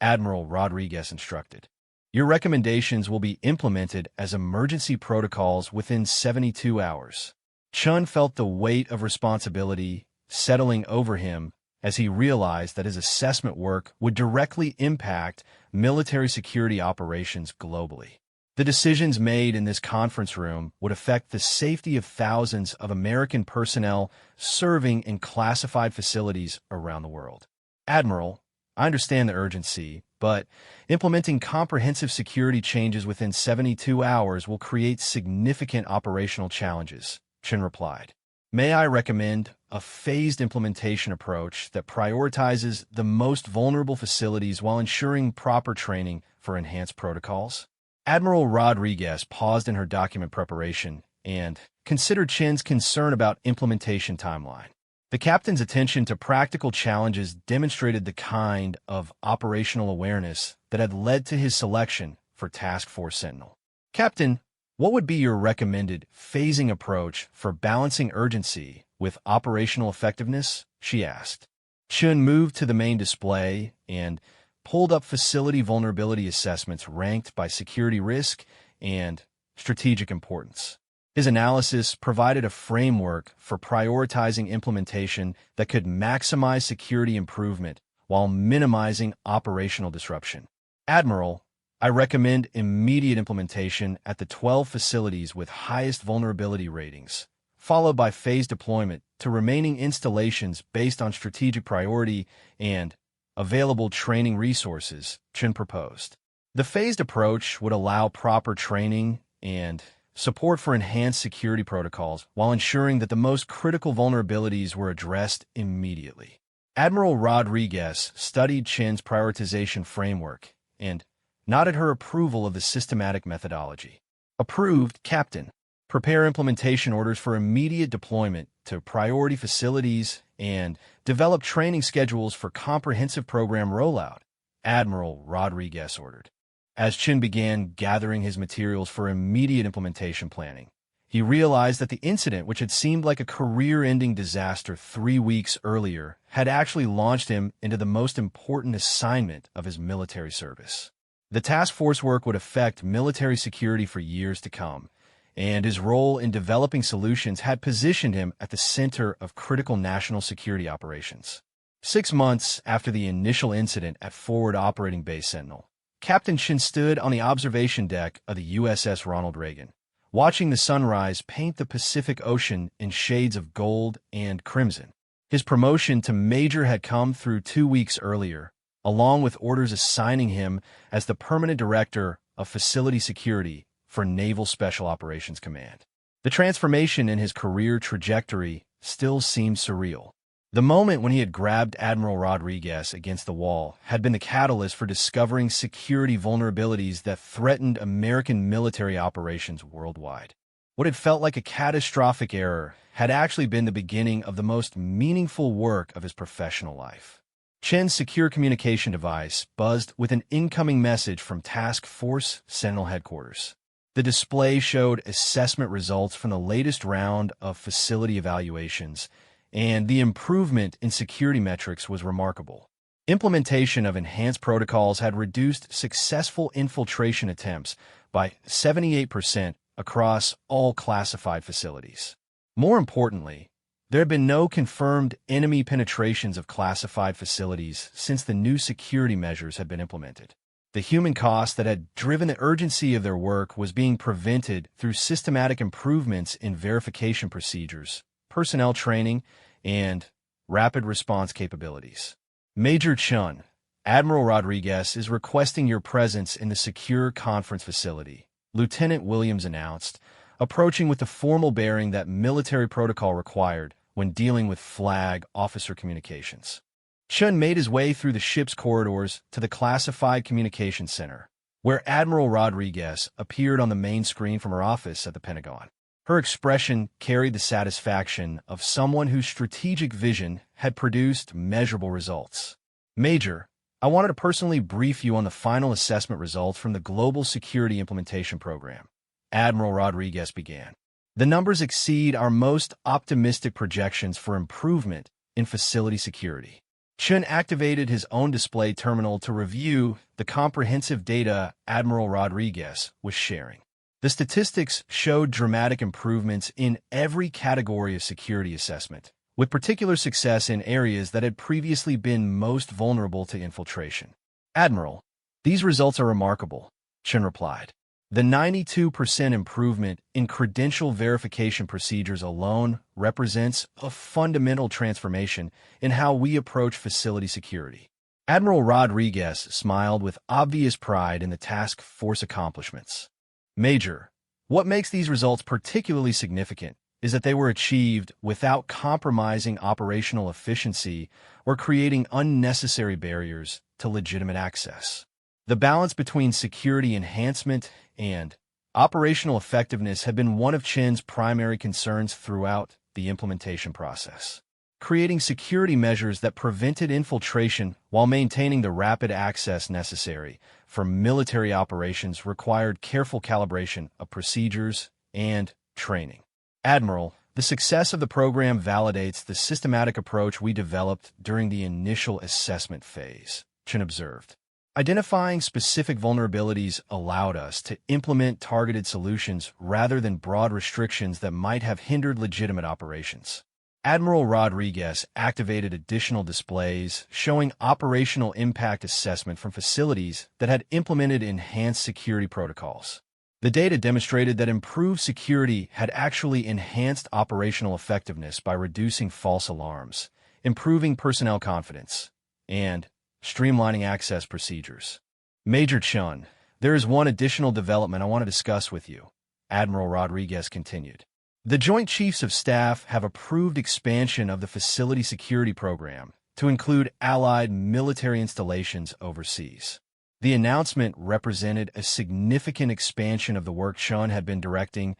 Admiral Rodriguez instructed. Your recommendations will be implemented as emergency protocols within 72 hours. Chun felt the weight of responsibility settling over him as he realized that his assessment work would directly impact military security operations globally. The decisions made in this conference room would affect the safety of thousands of American personnel serving in classified facilities around the world. Admiral, I understand the urgency, but implementing comprehensive security changes within 72 hours will create significant operational challenges, Chin replied. May I recommend a phased implementation approach that prioritizes the most vulnerable facilities while ensuring proper training for enhanced protocols? Admiral Rodriguez paused in her document preparation and considered Chin's concern about implementation timeline. The captain's attention to practical challenges demonstrated the kind of operational awareness that had led to his selection for Task Force Sentinel. Captain, what would be your recommended phasing approach for balancing urgency with operational effectiveness? She asked. Chun moved to the main display and pulled up facility vulnerability assessments ranked by security risk and strategic importance. His analysis provided a framework for prioritizing implementation that could maximize security improvement while minimizing operational disruption. Admiral, I recommend immediate implementation at the 12 facilities with highest vulnerability ratings, followed by phased deployment to remaining installations based on strategic priority and available training resources, Chin proposed. The phased approach would allow proper training and support for enhanced security protocols while ensuring that the most critical vulnerabilities were addressed immediately. Admiral Rodriguez studied Chin's prioritization framework and nodded her approval of the systematic methodology. Approved, Captain. Prepare implementation orders for immediate deployment to priority facilities and develop training schedules for comprehensive program rollout, Admiral Rodriguez ordered. As Chin began gathering his materials for immediate implementation planning, he realized that the incident, which had seemed like a career-ending disaster 3 weeks earlier, had actually launched him into the most important assignment of his military service. The task force work would affect military security for years to come, and his role in developing solutions had positioned him at the center of critical national security operations. 6 months after the initial incident at Forward Operating Base Sentinel, Captain Chin stood on the observation deck of the USS Ronald Reagan, watching the sunrise paint the Pacific Ocean in shades of gold and crimson. His promotion to major had come through 2 weeks earlier, along with orders assigning him as the permanent director of facility security for Naval Special Operations Command. The transformation in his career trajectory still seemed surreal. The moment when he had grabbed Admiral Rodriguez against the wall had been the catalyst for discovering security vulnerabilities that threatened American military operations worldwide. What had felt like a catastrophic error had actually been the beginning of the most meaningful work of his professional life. Chen's secure communication device buzzed with an incoming message from Task Force Sentinel headquarters. The display showed assessment results from the latest round of facility evaluations, and the improvement in security metrics was remarkable. Implementation of enhanced protocols had reduced successful infiltration attempts by 78% across all classified facilities. More importantly, there had been no confirmed enemy penetrations of classified facilities since the new security measures had been implemented. The human cost that had driven the urgency of their work was being prevented through systematic improvements in verification procedures, personnel training, and rapid response capabilities. Major Chun, Admiral Rodriguez is requesting your presence in the secure conference facility, Lieutenant Williams announced, approaching with the formal bearing that military protocol required when dealing with flag officer communications. Chun made his way through the ship's corridors to the classified communications center, where Admiral Rodriguez appeared on the main screen from her office at the Pentagon. Her expression carried the satisfaction of someone whose strategic vision had produced measurable results. Major, I wanted to personally brief you on the final assessment results from the Global Security Implementation Program. Admiral Rodriguez began. The numbers exceed our most optimistic projections for improvement in facility security. Chun activated his own display terminal to review the comprehensive data Admiral Rodriguez was sharing. The statistics showed dramatic improvements in every category of security assessment, with particular success in areas that had previously been most vulnerable to infiltration. Admiral, these results are remarkable, Chun replied. The 92% improvement in credential verification procedures alone represents a fundamental transformation in how we approach facility security. Admiral Rodriguez smiled with obvious pride in the task force accomplishments. Major, what makes these results particularly significant is that they were achieved without compromising operational efficiency or creating unnecessary barriers to legitimate access. The balance between security enhancement and operational effectiveness had been one of Chen's primary concerns throughout the implementation process. Creating security measures that prevented infiltration while maintaining the rapid access necessary for military operations required careful calibration of procedures and training. Admiral, the success of the program validates the systematic approach we developed during the initial assessment phase, Chen observed. Identifying specific vulnerabilities allowed us to implement targeted solutions rather than broad restrictions that might have hindered legitimate operations. Admiral Rodriguez activated additional displays showing operational impact assessment from facilities that had implemented enhanced security protocols. The data demonstrated that improved security had actually enhanced operational effectiveness by reducing false alarms, improving personnel confidence, and streamlining access procedures. Major Chun, there is one additional development I want to discuss with you, Admiral Rodriguez continued. The Joint Chiefs of Staff have approved expansion of the facility security program to include allied military installations overseas. The announcement represented a significant expansion of the work Chun had been directing,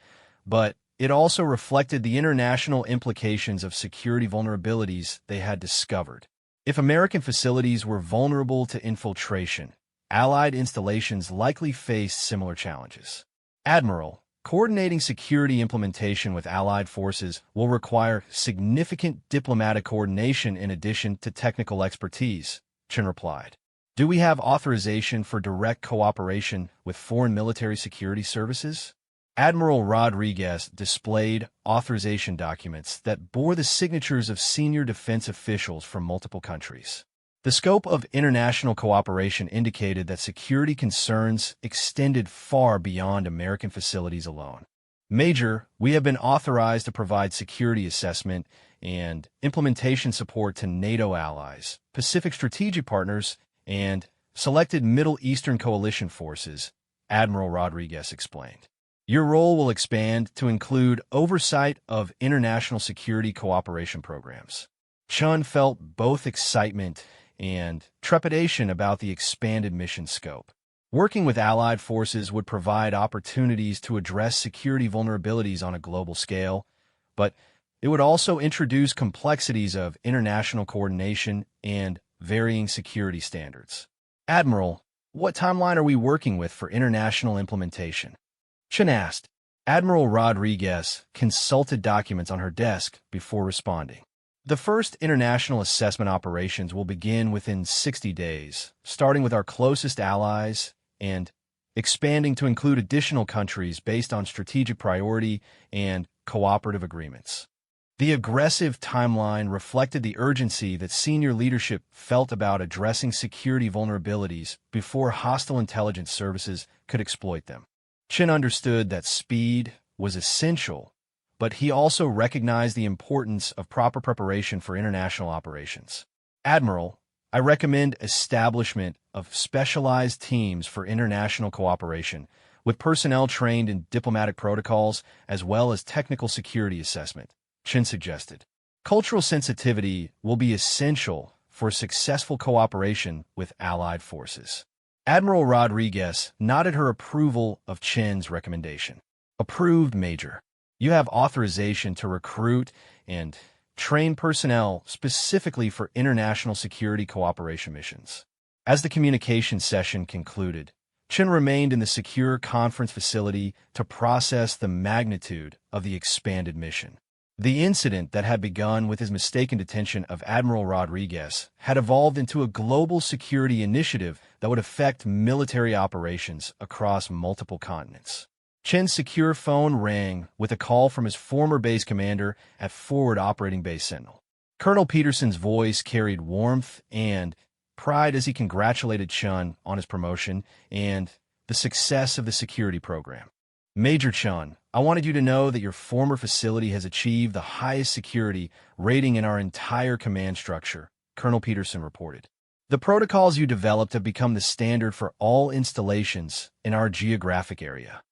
but it also reflected the international implications of security vulnerabilities they had discovered. If American facilities were vulnerable to infiltration, Allied installations likely faced similar challenges. Admiral, coordinating security implementation with Allied forces will require significant diplomatic coordination in addition to technical expertise, Chen replied. Do we have authorization for direct cooperation with foreign military security services? Admiral Rodriguez displayed authorization documents that bore the signatures of senior defense officials from multiple countries. The scope of international cooperation indicated that security concerns extended far beyond American facilities alone. Major, we have been authorized to provide security assessment and implementation support to NATO allies, Pacific strategic partners, and selected Middle Eastern coalition forces, Admiral Rodriguez explained. Your role will expand to include oversight of international security cooperation programs. Chun felt both excitement and trepidation about the expanded mission scope. Working with allied forces would provide opportunities to address security vulnerabilities on a global scale, but it would also introduce complexities of international coordination and varying security standards. Admiral, what timeline are we working with for international implementation? Chun asked. Admiral Rodriguez consulted documents on her desk before responding. The first international assessment operations will begin within 60 days, starting with our closest allies and expanding to include additional countries based on strategic priority and cooperative agreements. The aggressive timeline reflected the urgency that senior leadership felt about addressing security vulnerabilities before hostile intelligence services could exploit them. Chin understood that speed was essential, but he also recognized the importance of proper preparation for international operations. Admiral, I recommend establishment of specialized teams for international cooperation, with personnel trained in diplomatic protocols as well as technical security assessment, Chin suggested. Cultural sensitivity will be essential for successful cooperation with allied forces. Admiral Rodriguez nodded her approval of Chin's recommendation. Approved, Major. You have authorization to recruit and train personnel specifically for international security cooperation missions. As the communication session concluded, Chin remained in the secure conference facility to process the magnitude of the expanded mission. The incident that had begun with his mistaken detention of Admiral Rodriguez had evolved into a global security initiative that would affect military operations across multiple continents. Chin's secure phone rang with a call from his former base commander at Forward Operating Base Sentinel. Colonel Peterson's voice carried warmth and pride as he congratulated Chun on his promotion and the success of the security program. Major Chun, I wanted you to know that your former facility has achieved the highest security rating in our entire command structure, Colonel Peterson reported. The protocols you developed have become the standard for all installations in our geographic area.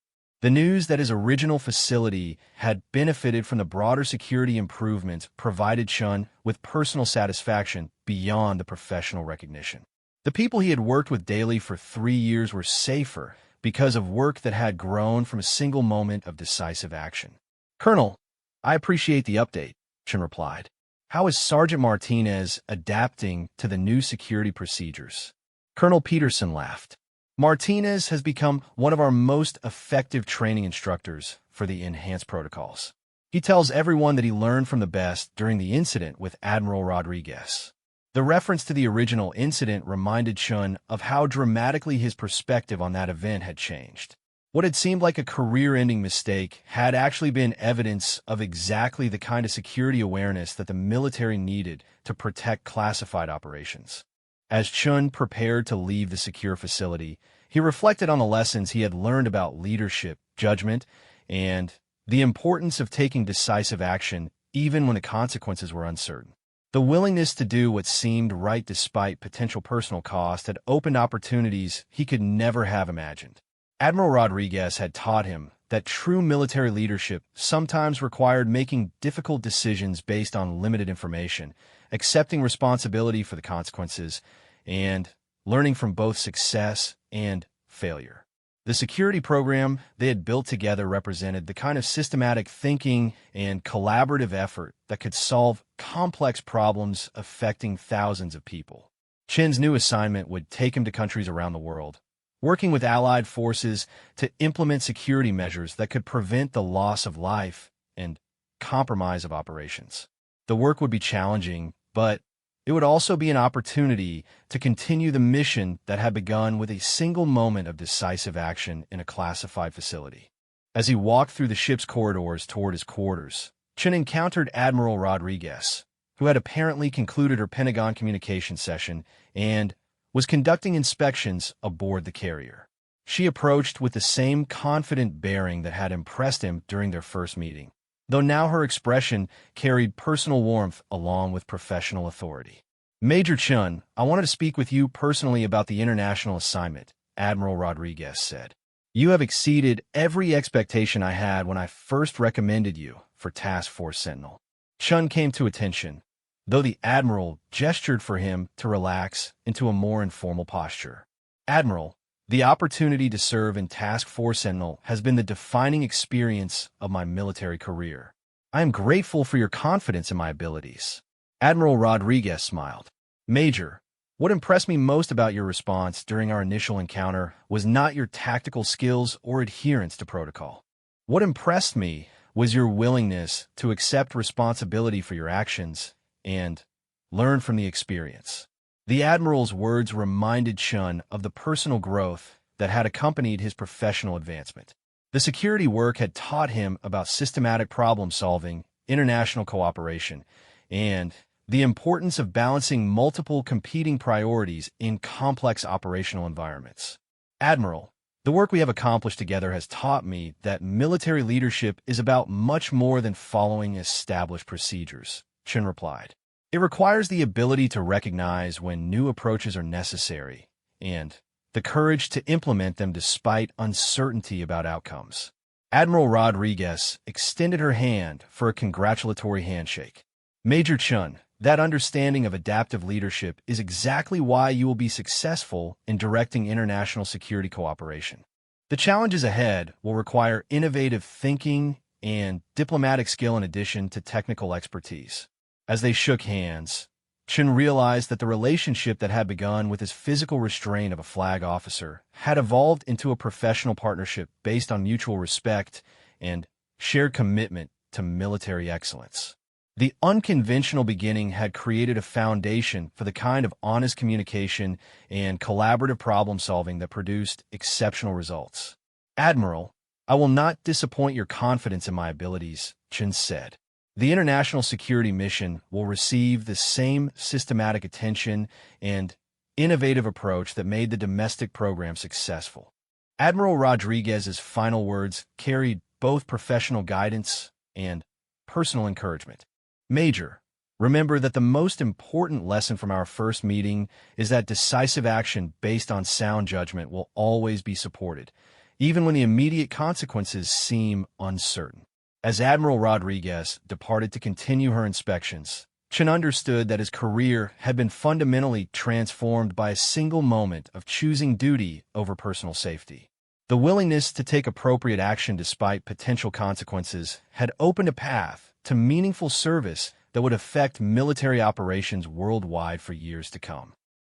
The news that his original facility had benefited from the broader security improvements provided Chun with personal satisfaction beyond the professional recognition. The people he had worked with daily for 3 years were safer because of work that had grown from a single moment of decisive action. Colonel, I appreciate the update, Chun replied. How is Sergeant Martinez adapting to the new security procedures? Colonel Peterson laughed. Martinez has become one of our most effective training instructors for the enhanced protocols. He tells everyone that he learned from the best during the incident with Admiral Rodriguez. The reference to the original incident reminded Chun of how dramatically his perspective on that event had changed. What had seemed like a career-ending mistake had actually been evidence of exactly the kind of security awareness that the military needed to protect classified operations. As Chun prepared to leave the secure facility, he reflected on the lessons he had learned about leadership, judgment, and the importance of taking decisive action even when the consequences were uncertain. The willingness to do what seemed right despite potential personal cost had opened opportunities he could never have imagined. Admiral Rodriguez had taught him that true military leadership sometimes required making difficult decisions based on limited information, accepting responsibility for the consequences, and learning from both success and failure. The security program they had built together represented the kind of systematic thinking and collaborative effort that could solve complex problems affecting thousands of people. Chin's new assignment would take him to countries around the world, working with allied forces to implement security measures that could prevent the loss of life and compromise of operations. The work would be challenging, but it would also be an opportunity to continue the mission that had begun with a single moment of decisive action in a classified facility. As he walked through the ship's corridors toward his quarters, Chin encountered Admiral Rodriguez, who had apparently concluded her Pentagon communication session and was conducting inspections aboard the carrier. She approached with the same confident bearing that had impressed him during their first meeting, though now her expression carried personal warmth along with professional authority. Major Chun, I wanted to speak with you personally about the international assignment, Admiral Rodriguez said. You have exceeded every expectation I had when I first recommended you for Task Force Sentinel. Chun came to attention, though the admiral gestured for him to relax into a more informal posture. Admiral, the opportunity to serve in Task Force Sentinel has been the defining experience of my military career. I am grateful for your confidence in my abilities. Admiral Rodriguez smiled. Major, what impressed me most about your response during our initial encounter was not your tactical skills or adherence to protocol. What impressed me was your willingness to accept responsibility for your actions and learn from the experience. The Admiral's words reminded Chun of the personal growth that had accompanied his professional advancement. The security work had taught him about systematic problem-solving, international cooperation, and the importance of balancing multiple competing priorities in complex operational environments. Admiral, the work we have accomplished together has taught me that military leadership is about much more than following established procedures, Chun replied. It requires the ability to recognize when new approaches are necessary and the courage to implement them despite uncertainty about outcomes. Admiral Rodriguez extended her hand for a congratulatory handshake. Major Chun, that understanding of adaptive leadership is exactly why you will be successful in directing international security cooperation. The challenges ahead will require innovative thinking and diplomatic skill in addition to technical expertise. As they shook hands, Chun realized that the relationship that had begun with his physical restraint of a flag officer had evolved into a professional partnership based on mutual respect and shared commitment to military excellence. The unconventional beginning had created a foundation for the kind of honest communication and collaborative problem-solving that produced exceptional results. Admiral, I will not disappoint your confidence in my abilities, Chun said. The international security mission will receive the same systematic attention and innovative approach that made the domestic program successful. Admiral Rodriguez's final words carried both professional guidance and personal encouragement. Major, remember that the most important lesson from our first meeting is that decisive action based on sound judgment will always be supported, even when the immediate consequences seem uncertain. As Admiral Rodriguez departed to continue her inspections, Chun understood that his career had been fundamentally transformed by a single moment of choosing duty over personal safety. The willingness to take appropriate action despite potential consequences had opened a path to meaningful service that would affect military operations worldwide for years to come.